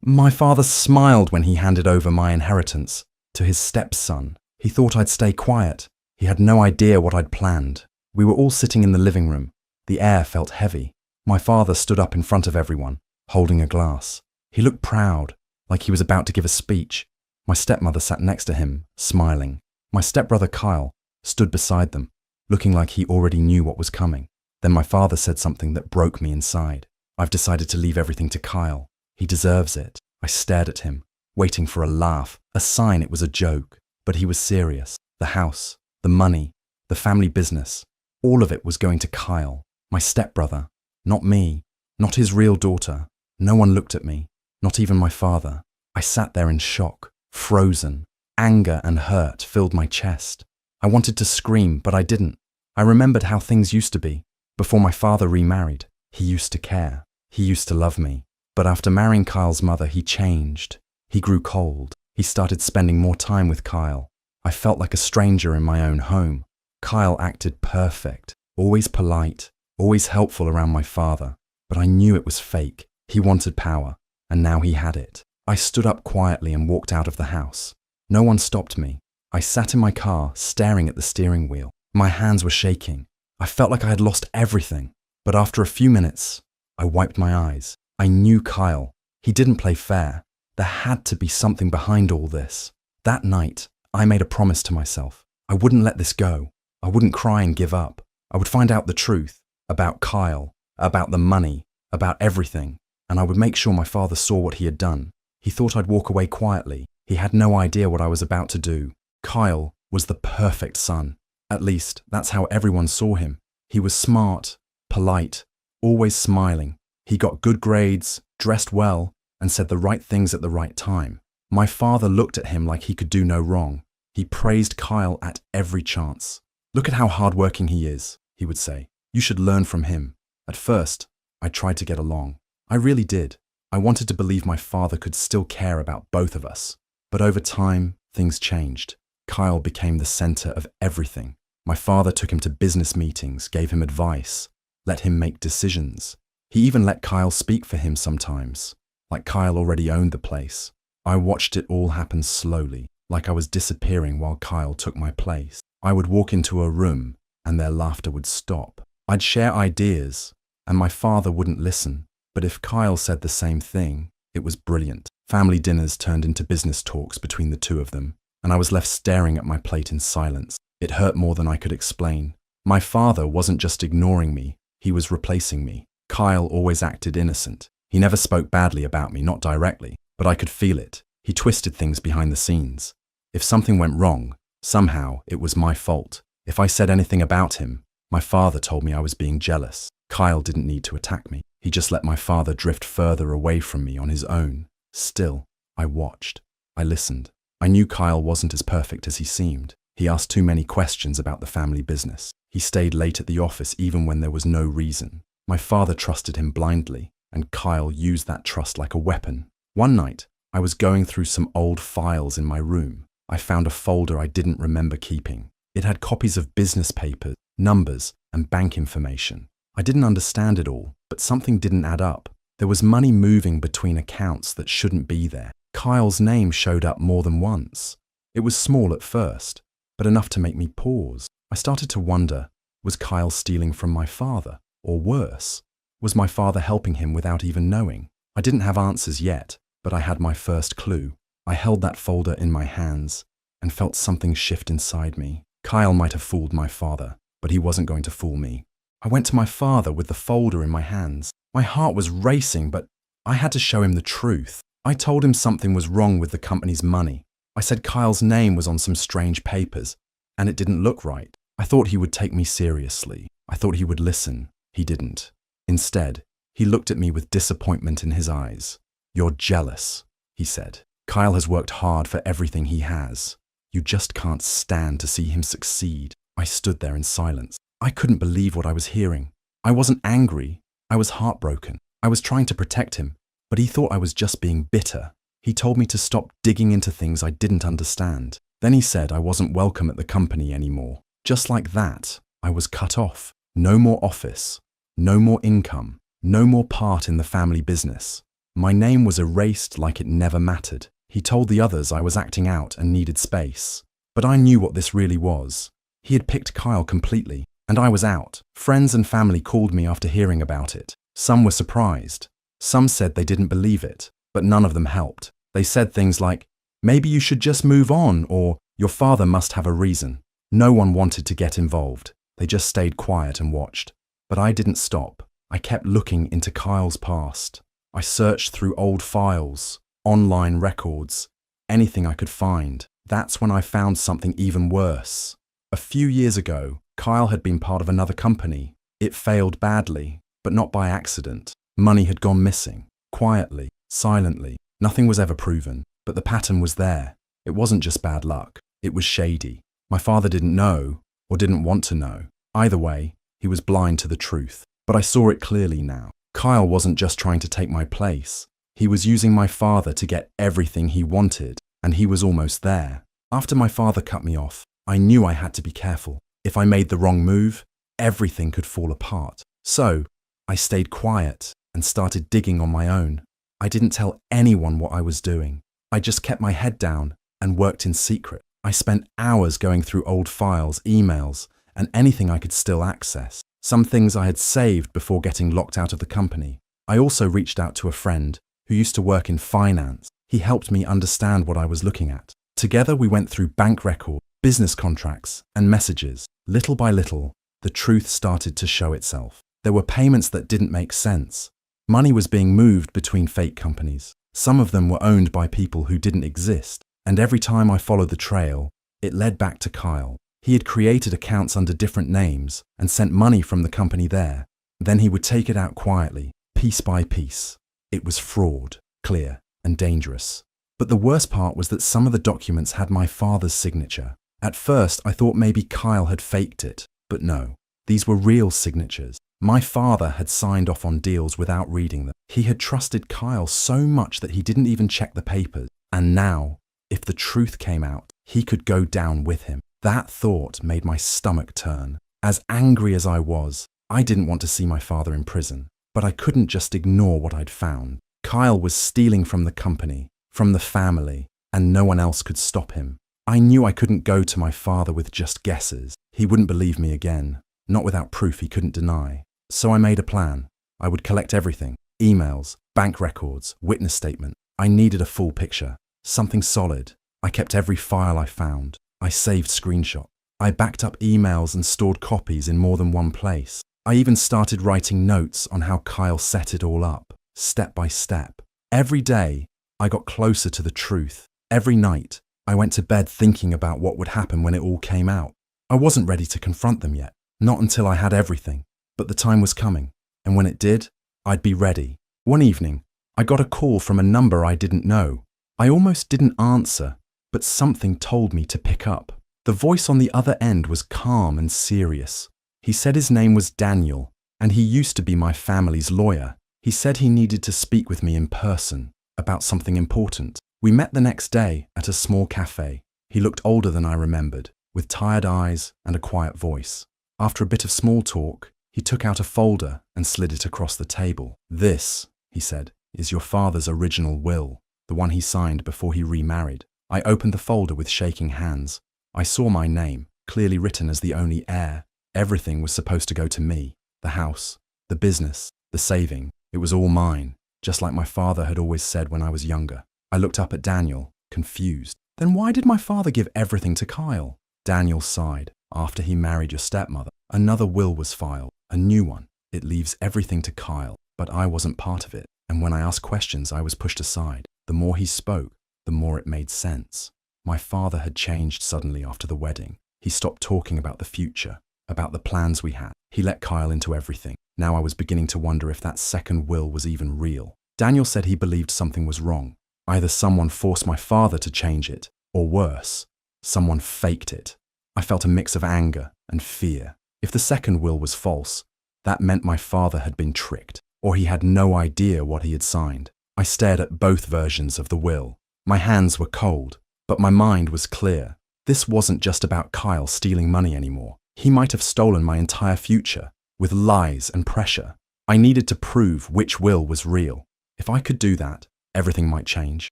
My father smiled when he handed over my inheritance to his stepson. He thought I'd stay quiet. He had no idea what I'd planned. We were all sitting in the living room. The air felt heavy. My father stood up in front of everyone, holding a glass. He looked proud, like he was about to give a speech. My stepmother sat next to him, smiling. My stepbrother Kyle stood beside them, looking like he already knew what was coming. Then my father said something that broke me inside. I've decided to leave everything to Kyle. He deserves it. I stared at him, waiting for a laugh, a sign it was a joke. But he was serious. The house, the money, the family business, all of it was going to Kyle, my stepbrother. Not me, not his real daughter. No one looked at me, not even my father. I sat there in shock, frozen. Anger and hurt filled my chest. I wanted to scream, but I didn't. I remembered how things used to be. Before my father remarried, he used to care. He used to love me. But after marrying Kyle's mother, he changed. He grew cold. He started spending more time with Kyle. I felt like a stranger in my own home. Kyle acted perfect, always polite, always helpful around my father. But I knew it was fake. He wanted power, and now he had it. I stood up quietly and walked out of the house. No one stopped me. I sat in my car, staring at the steering wheel. My hands were shaking. I felt like I had lost everything. But after a few minutes, I wiped my eyes. I knew Kyle. He didn't play fair. There had to be something behind all this. That night, I made a promise to myself. I wouldn't let this go. I wouldn't cry and give up. I would find out the truth about Kyle, about the money, about everything, and I would make sure my father saw what he had done. He thought I'd walk away quietly. He had no idea what I was about to do. Kyle was the perfect son. At least, that's how everyone saw him. He was smart, polite, always smiling. He got good grades, dressed well, and said the right things at the right time. My father looked at him like he could do no wrong. He praised Kyle at every chance. "Look at how hardworking he is," he would say. "You should learn from him." At first, I tried to get along. I really did. I wanted to believe my father could still care about both of us. But over time, things changed. Kyle became the center of everything. My father took him to business meetings, gave him advice, let him make decisions. He even let Kyle speak for him sometimes, like Kyle already owned the place. I watched it all happen slowly, like I was disappearing while Kyle took my place. I would walk into a room and their laughter would stop. I'd share ideas and my father wouldn't listen. But if Kyle said the same thing, it was brilliant. Family dinners turned into business talks between the two of them, and I was left staring at my plate in silence. It hurt more than I could explain. My father wasn't just ignoring me, he was replacing me. Kyle always acted innocent. He never spoke badly about me, not directly, but I could feel it. He twisted things behind the scenes. If something went wrong, somehow it was my fault. If I said anything about him, my father told me I was being jealous. Kyle didn't need to attack me. He just let my father drift further away from me on his own. Still, I watched. I listened. I knew Kyle wasn't as perfect as he seemed. He asked too many questions about the family business. He stayed late at the office even when there was no reason. My father trusted him blindly, and Kyle used that trust like a weapon. One night, I was going through some old files in my room. I found a folder I didn't remember keeping. It had copies of business papers, numbers, and bank information. I didn't understand it all, but something didn't add up. There was money moving between accounts that shouldn't be there. Kyle's name showed up more than once. It was small at first, but enough to make me pause. I started to wonder, was Kyle stealing from my father? Or worse, was my father helping him without even knowing? I didn't have answers yet, but I had my first clue. I held that folder in my hands and felt something shift inside me. Kyle might have fooled my father, but he wasn't going to fool me. I went to my father with the folder in my hands. My heart was racing, but I had to show him the truth. I told him something was wrong with the company's money. I said Kyle's name was on some strange papers, and it didn't look right. I thought he would take me seriously. I thought he would listen. He didn't. Instead, he looked at me with disappointment in his eyes. "You're jealous," he said. "Kyle has worked hard for everything he has. You just can't stand to see him succeed." I stood there in silence. I couldn't believe what I was hearing. I wasn't angry. I was heartbroken. I was trying to protect him, but he thought I was just being bitter. He told me to stop digging into things I didn't understand. Then he said I wasn't welcome at the company anymore. Just like that, I was cut off. No more office, no more income, no more part in the family business. My name was erased like it never mattered. He told the others I was acting out and needed space. But I knew what this really was. He had picked Kyle completely, and I was out. Friends and family called me after hearing about it. Some were surprised. Some said they didn't believe it, but none of them helped. They said things like, "Maybe you should just move on," or "Your father must have a reason." No one wanted to get involved. They just stayed quiet and watched. But I didn't stop. I kept looking into Kyle's past. I searched through old files, online records, anything I could find. That's when I found something even worse. A few years ago, Kyle had been part of another company. It failed badly, but not by accident. Money had gone missing, quietly, silently. Nothing was ever proven, but the pattern was there. It wasn't just bad luck. It was shady. My father didn't know, or didn't want to know. Either way, he was blind to the truth. But I saw it clearly now. Kyle wasn't just trying to take my place. He was using my father to get everything he wanted, and he was almost there. After my father cut me off, I knew I had to be careful. If I made the wrong move, everything could fall apart. So, I stayed quiet and started digging on my own. I didn't tell anyone what I was doing. I just kept my head down and worked in secret. I spent hours going through old files, emails, and anything I could still access. Some things I had saved before getting locked out of the company. I also reached out to a friend who used to work in finance. He helped me understand what I was looking at. Together we went through bank records, business contracts, and messages. Little by little, the truth started to show itself. There were payments that didn't make sense. Money was being moved between fake companies. Some of them were owned by people who didn't exist. And every time I followed the trail, it led back to Kyle. He had created accounts under different names and sent money from the company there. Then he would take it out quietly, piece by piece. It was fraud, clear and dangerous. But the worst part was that some of the documents had my father's signature. At first, I thought maybe Kyle had faked it, but no. These were real signatures. My father had signed off on deals without reading them. He had trusted Kyle so much that he didn't even check the papers. And now, if the truth came out, he could go down with him. That thought made my stomach turn. As angry as I was, I didn't want to see my father in prison. But I couldn't just ignore what I'd found. Kyle was stealing from the company, from the family, and no one else could stop him. I knew I couldn't go to my father with just guesses. He wouldn't believe me again, not without proof he couldn't deny. So I made a plan. I would collect everything: emails, bank records, witness statement. I needed a full picture, something solid. I kept every file I found. I saved screenshots. I backed up emails and stored copies in more than one place. I even started writing notes on how Kyle set it all up, step by step. Every day, I got closer to the truth. Every night, I went to bed thinking about what would happen when it all came out. I wasn't ready to confront them yet, not until I had everything. But the time was coming, and when it did, I'd be ready. One evening, I got a call from a number I didn't know. I almost didn't answer, but something told me to pick up. The voice on the other end was calm and serious. He said his name was Daniel, and he used to be my family's lawyer. He said he needed to speak with me in person about something important. We met the next day at a small cafe. He looked older than I remembered, with tired eyes and a quiet voice. After a bit of small talk, he took out a folder and slid it across the table. "This," he said, "is your father's original will, the one he signed before he remarried." I opened the folder with shaking hands. I saw my name, clearly written as the only heir. Everything was supposed to go to me. The house, the business, the saving. It was all mine, just like my father had always said when I was younger. I looked up at Daniel, confused. "Then why did my father give everything to Kyle?" Daniel sighed. "After he married your stepmother, another will was filed, a new one. It leaves everything to Kyle, but I wasn't part of it. And when I asked questions, I was pushed aside. The more he spoke, the more it made sense. My father had changed suddenly after the wedding. He stopped talking about the future, about the plans we had. He let Kyle into everything. Now I was beginning to wonder if that second will was even real. Daniel said he believed something was wrong. Either someone forced my father to change it, or worse, someone faked it. I felt a mix of anger and fear. If the second will was false, that meant my father had been tricked, or he had no idea what he had signed. I stared at both versions of the will. My hands were cold, but my mind was clear. This wasn't just about Kyle stealing money anymore. He might have stolen my entire future, with lies and pressure. I needed to prove which will was real. If I could do that, everything might change.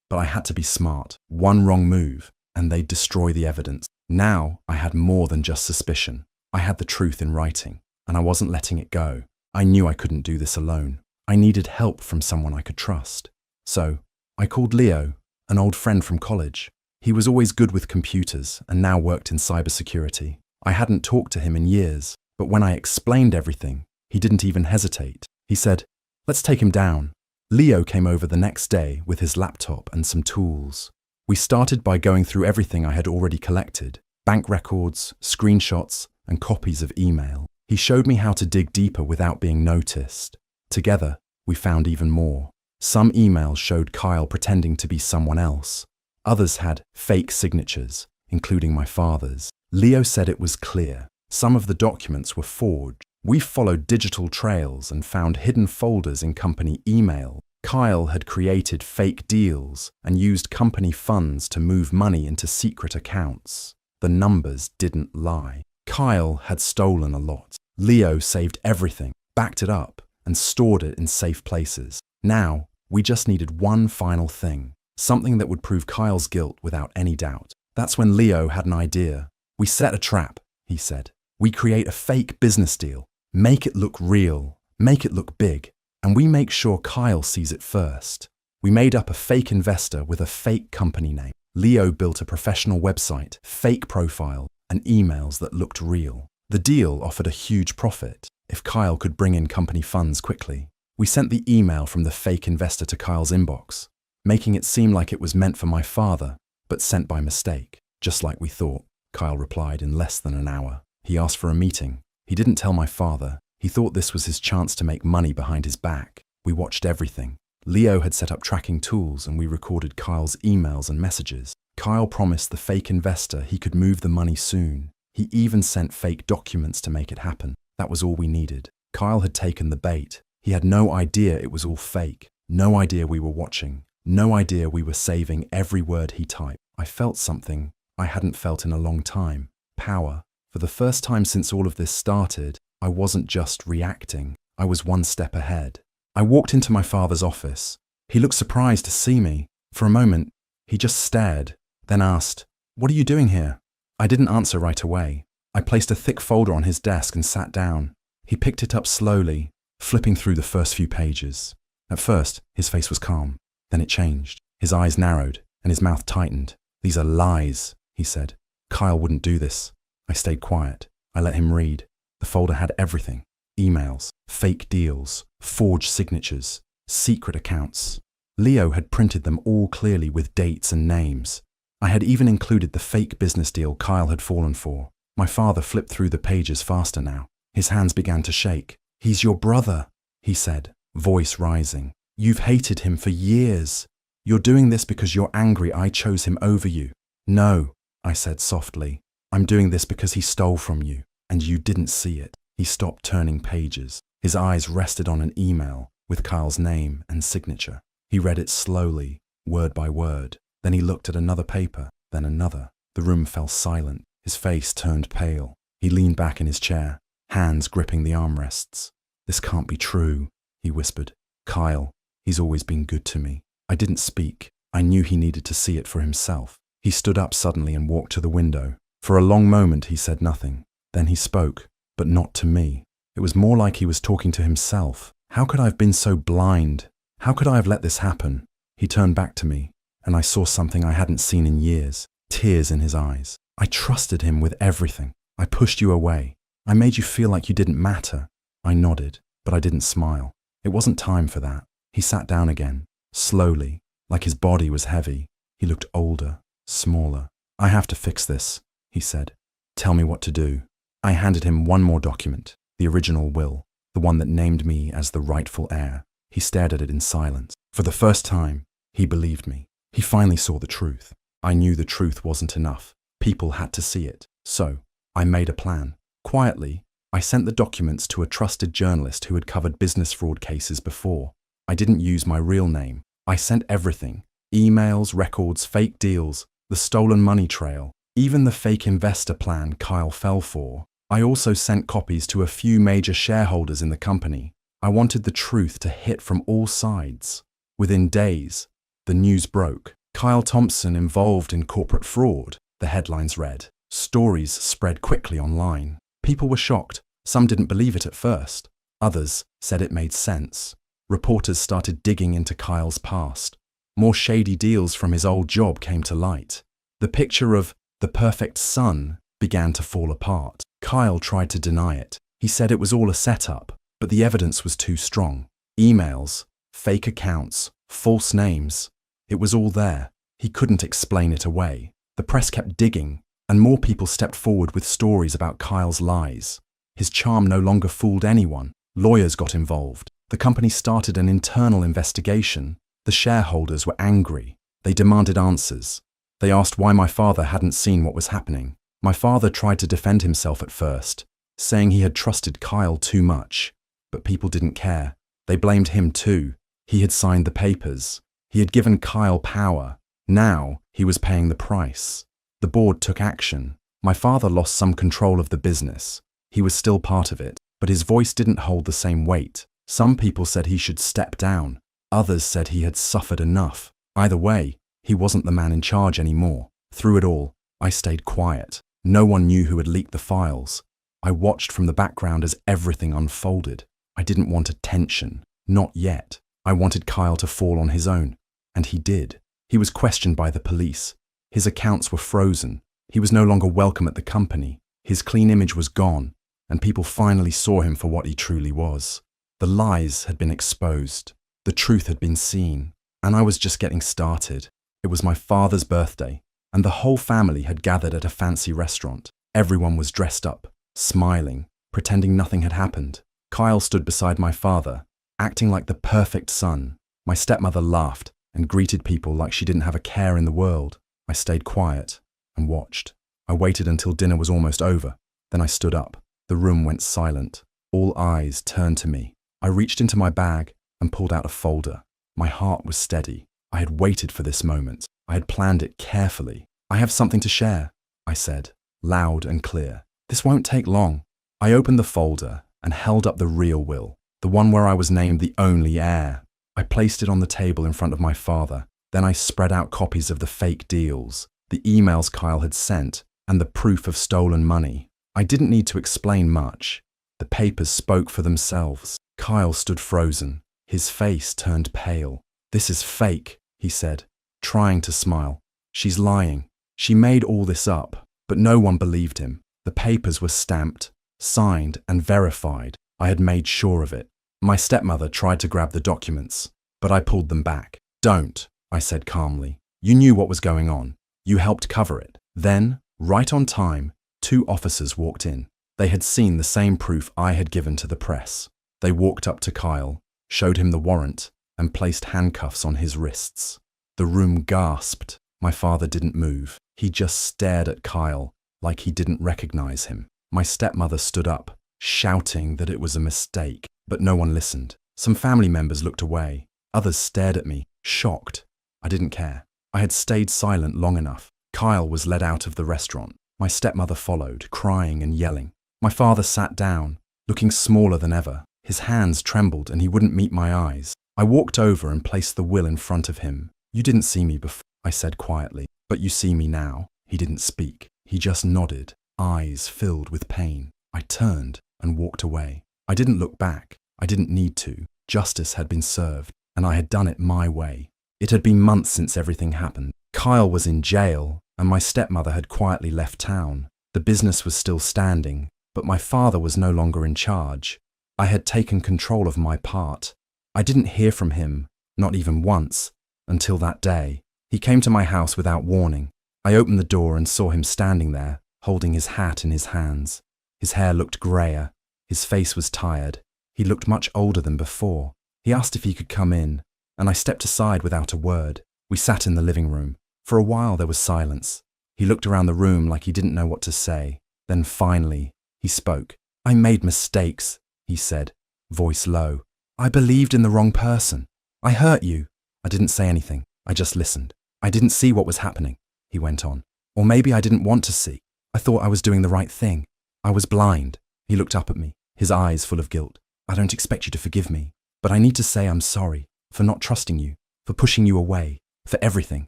But I had to be smart. One wrong move, and they'd destroy the evidence. Now, I had more than just suspicion. I had the truth in writing, and I wasn't letting it go. I knew I couldn't do this alone. I needed help from someone I could trust. So, I called Leo, an old friend from college. He was always good with computers and now worked in cybersecurity. I hadn't talked to him in years, but when I explained everything, he didn't even hesitate. He said, "Let's take him down." Leo came over the next day with his laptop and some tools. We started by going through everything I had already collected: bank records, screenshots, and copies of email. He showed me how to dig deeper without being noticed. Together, we found even more. Some emails showed Kyle pretending to be someone else. Others had fake signatures, including my father's. Leo said it was clear. Some of the documents were forged. We followed digital trails and found hidden folders in company email. Kyle had created fake deals and used company funds to move money into secret accounts. The numbers didn't lie. Kyle had stolen a lot. Leo saved everything, backed it up, and stored it in safe places. Now, we just needed one final thing, something that would prove Kyle's guilt without any doubt. That's when Leo had an idea. "We set a trap," he said. "We create a fake business deal, make it look real, make it look big, and we make sure Kyle sees it first." We made up a fake investor with a fake company name. Leo built a professional website, fake profile, and emails that looked real. The deal offered a huge profit if Kyle could bring in company funds quickly. We sent the email from the fake investor to Kyle's inbox, making it seem like it was meant for my father, but sent by mistake. "Just like we thought," Kyle replied in less than an hour. He asked for a meeting. He didn't tell my father. He thought this was his chance to make money behind his back. We watched everything. Leo had set up tracking tools and we recorded Kyle's emails and messages. Kyle promised the fake investor he could move the money soon. He even sent fake documents to make it happen. That was all we needed. Kyle had taken the bait. He had no idea it was all fake. No idea we were watching. No idea we were saving every word he typed. I felt something I hadn't felt in a long time. Power. For the first time since all of this started, I wasn't just reacting. I was one step ahead. I walked into my father's office. He looked surprised to see me. For a moment, he just stared, then asked, "What are you doing here?" I didn't answer right away. I placed a thick folder on his desk and sat down. He picked it up slowly, flipping through the first few pages. At first, his face was calm. Then it changed. His eyes narrowed and his mouth tightened. "These are lies," he said. "Kyle wouldn't do this." I stayed quiet. I let him read. The folder had everything: emails, fake deals, forged signatures, secret accounts. Leo had printed them all clearly with dates and names. I had even included the fake business deal Kyle had fallen for. My father flipped through the pages faster now. His hands began to shake. "He's your brother," he said, voice rising. "You've hated him for years. You're doing this because you're angry I chose him over you." "No," I said softly. "I'm doing this because he stole from you, and you didn't see it." He stopped turning pages. His eyes rested on an email with Kyle's name and signature. He read it slowly, word by word. Then he looked at another paper, then another. The room fell silent. His face turned pale. He leaned back in his chair, hands gripping the armrests. "This can't be true," he whispered. "Kyle, he's always been good to me." I didn't speak. I knew he needed to see it for himself. He stood up suddenly and walked to the window. For a long moment he said nothing. Then he spoke, but not to me. It was more like he was talking to himself. How could I have been so blind? How could I have let this happen? He turned back to me, and I saw something I hadn't seen in years. Tears in his eyes. "I trusted him with everything. I pushed you away. I made you feel like you didn't matter." I nodded, but I didn't smile. It wasn't time for that. He sat down again, slowly, like his body was heavy. He looked older, smaller. "I have to fix this," he said. "Tell me what to do." I handed him one more document, the original will, the one that named me as the rightful heir. He stared at it in silence. For the first time, he believed me. He finally saw the truth. I knew the truth wasn't enough. People had to see it. So, I made a plan. Quietly, I sent the documents to a trusted journalist who had covered business fraud cases before. I didn't use my real name. I sent everything: emails, records, fake deals, the stolen money trail, even the fake investor plan Kyle fell for. I also sent copies to a few major shareholders in the company. I wanted the truth to hit from all sides. Within days, the news broke. Kyle Thompson involved in corporate fraud, the headlines read. Stories spread quickly online. People were shocked. Some didn't believe it at first. Others said it made sense. Reporters started digging into Kyle's past. More shady deals from his old job came to light. The picture of the perfect son began to fall apart. Kyle tried to deny it. He said it was all a setup, but the evidence was too strong. Emails, fake accounts, false names. It was all there. He couldn't explain it away. The press kept digging, and more people stepped forward with stories about Kyle's lies. His charm no longer fooled anyone. Lawyers got involved. The company started an internal investigation. The shareholders were angry. They demanded answers. They asked why my father hadn't seen what was happening. My father tried to defend himself at first, saying he had trusted Kyle too much. But people didn't care. They blamed him too. He had signed the papers. He had given Kyle power. Now he was paying the price. The board took action. My father lost some control of the business. He was still part of it, but his voice didn't hold the same weight. Some people said he should step down. Others said he had suffered enough. Either way, he wasn't the man in charge anymore. Through it all, I stayed quiet. No one knew who had leaked the files. I watched from the background as everything unfolded. I didn't want attention. Not yet. I wanted Kyle to fall on his own. And he did. He was questioned by the police. His accounts were frozen. He was no longer welcome at the company. His clean image was gone, and people finally saw him for what he truly was. The lies had been exposed. The truth had been seen. And I was just getting started. It was my father's birthday, and the whole family had gathered at a fancy restaurant. Everyone was dressed up, smiling, pretending nothing had happened. Kyle stood beside my father, acting like the perfect son. My stepmother laughed and greeted people like she didn't have a care in the world. I stayed quiet and watched. I waited until dinner was almost over. Then I stood up. The room went silent. All eyes turned to me. I reached into my bag and pulled out a folder. My heart was steady. I had waited for this moment. I had planned it carefully. I have something to share, I said, loud and clear. This won't take long. I opened the folder and held up the real will, the one where I was named the only heir. I placed it on the table in front of my father. Then I spread out copies of the fake deals, the emails Kyle had sent, and the proof of stolen money. I didn't need to explain much. The papers spoke for themselves. Kyle stood frozen. His face turned pale. "This is fake," he said, trying to smile. "She's lying. She made all this up." But no one believed him. The papers were stamped, signed, and verified. I had made sure of it. My stepmother tried to grab the documents, but I pulled them back. "Don't," I said calmly. "You knew what was going on. You helped cover it." Then, right on time, 2 officers walked in. They had seen the same proof I had given to the press. They walked up to Kyle, showed him the warrant, and placed handcuffs on his wrists. The room gasped. My father didn't move. He just stared at Kyle like he didn't recognize him. My stepmother stood up, shouting that it was a mistake, but no one listened. Some family members looked away. Others stared at me, shocked. I didn't care. I had stayed silent long enough. Kyle was led out of the restaurant. My stepmother followed, crying and yelling. My father sat down, looking smaller than ever. His hands trembled and he wouldn't meet my eyes. I walked over and placed the will in front of him. "You didn't see me before," I said quietly, "but you see me now." He didn't speak. He just nodded, eyes filled with pain. I turned and walked away. I didn't look back. I didn't need to. Justice had been served, and I had done it my way. It had been months since everything happened. Kyle was in jail, and my stepmother had quietly left town. The business was still standing, but my father was no longer in charge. I had taken control of my part. I didn't hear from him, not even once, until that day. He came to my house without warning. I opened the door and saw him standing there, holding his hat in his hands. His hair looked grayer. His face was tired. He looked much older than before. He asked if he could come in, and I stepped aside without a word. We sat in the living room. For a while there was silence. He looked around the room like he didn't know what to say. Then finally, he spoke. "I made mistakes," he said, voice low. "I believed in the wrong person. I hurt you." I didn't say anything. I just listened. "I didn't see what was happening," he went on. "Or maybe I didn't want to see. I thought I was doing the right thing. I was blind." He looked up at me, his eyes full of guilt. "I don't expect you to forgive me, but I need to say I'm sorry for not trusting you. for pushing you away, for everything.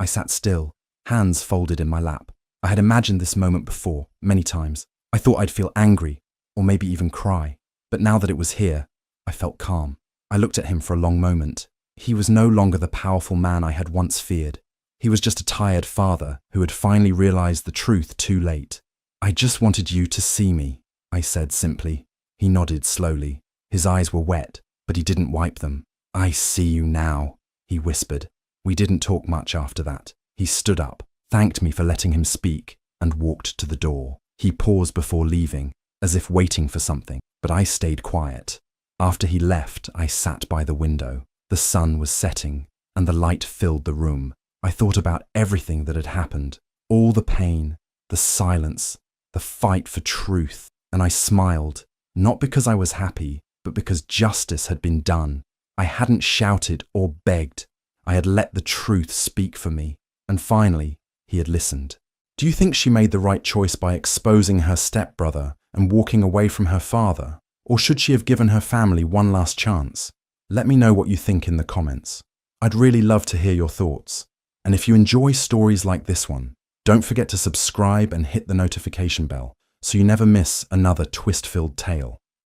I sat still, hands folded in my lap. I had imagined this moment before, many times. I thought I'd feel angry, or maybe even cry. But now that it was here, I felt calm. I looked at him for a long moment. He was no longer the powerful man I had once feared. He was just a tired father who had finally realized the truth too late. "I just wanted you to see me," I said simply. He nodded slowly. His eyes were wet, but he didn't wipe them. "I see you now," he whispered. We didn't talk much after that. He stood up, thanked me for letting him speak, and walked to the door. He paused before leaving, as if waiting for something, but I stayed quiet. After he left, I sat by the window. The sun was setting, and the light filled the room. I thought about everything that had happened, all the pain, the silence, the fight for truth, and I smiled, not because I was happy, but because justice had been done. I hadn't shouted or begged. I had let the truth speak for me, and finally, he had listened. Do you think she made the right choice by exposing her stepbrother and walking away from her father? Or should she have given her family one last chance? Let me know what you think in the comments. I'd really love to hear your thoughts. And if you enjoy stories like this one, don't forget to subscribe and hit the notification bell so you never miss another twist-filled tale.